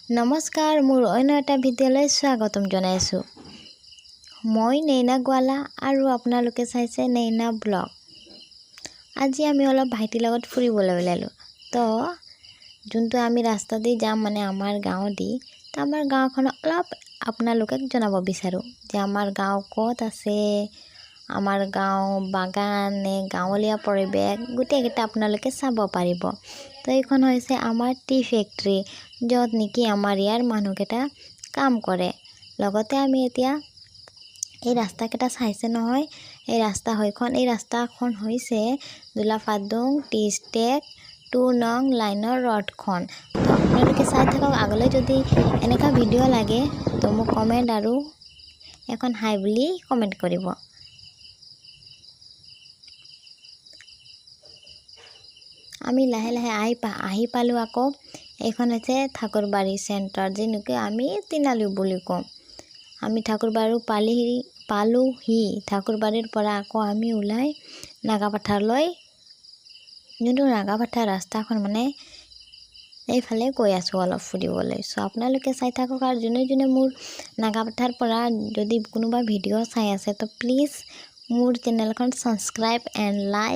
নমস্কাৰ, মোৰ অন্য এটা ভিডিঅ'লৈ স্বাগতম জনাইছোঁ। মই নেইনা গোৱালা আৰু আপোনালোকে চাইছে নেইনা ব্লগ। আজি আমি অলপ ভাইটিৰ লগত ফুৰিবলৈ ওলালোঁ। তো যোনটো আমি ৰাস্তা দি যাম মানে আমাৰ গাঁও দি, তো আমাৰ গাঁওখন অলপ আপোনালোকক জনাব বিচাৰোঁ যে আমাৰ গাঁও ক'ত আছে, আমাৰ গাঁও বাগান নে গাঁৱলীয়া পৰিৱেশ গোটেইকেইটা আপোনালোকে চাব পাৰিব। তো এইখন হৈছে আমাৰ টি ফেক্টৰী, য'ত নেকি আমাৰ ইয়াৰ মানুহকেইটা কাম কৰে। লগতে আমি এতিয়া এই ৰাস্তাকেইটা চাইছে নহয়, এই ৰাস্তাখন হৈছে দুলাফাদুং টি ষ্টেক 2 নং লাইনৰ ৰডখন। তো আপোনালোকে চাই থাকক। আগলৈ যদি এনেকুৱা ভিডিঅ' লাগে তো মোক কমেণ্ট আৰু এখন হাই বুলি কমেণ্ট কৰিব। আমি লাহে লাহে আহি পালোঁ আকৌ। এইখন হৈছে ঠাকুৰবাৰী চেণ্টাৰ, যেনেকৈ আমি তিনালি বুলি কওঁ। আমি ঠাকুৰবাৰী পালোহি। ঠাকুৰবাৰীৰ পৰা আকৌ আমি ওলাই নাগাপথাৰলৈ, যোনটো নাগাপথাৰ ৰাস্তাখন মানে এইফালে গৈ আছোঁ অলপ ফুৰিবলৈ। চ' আপোনালোকে চাই থাকক। আৰু যোনে যোনে মোৰ নাগাপথাৰ পৰা যদি কোনোবা ভিডিঅ' চাই আছে তো প্লিজ মোৰ চেনেলখন ছাবস্ক্ৰাইব এণ্ড লাইক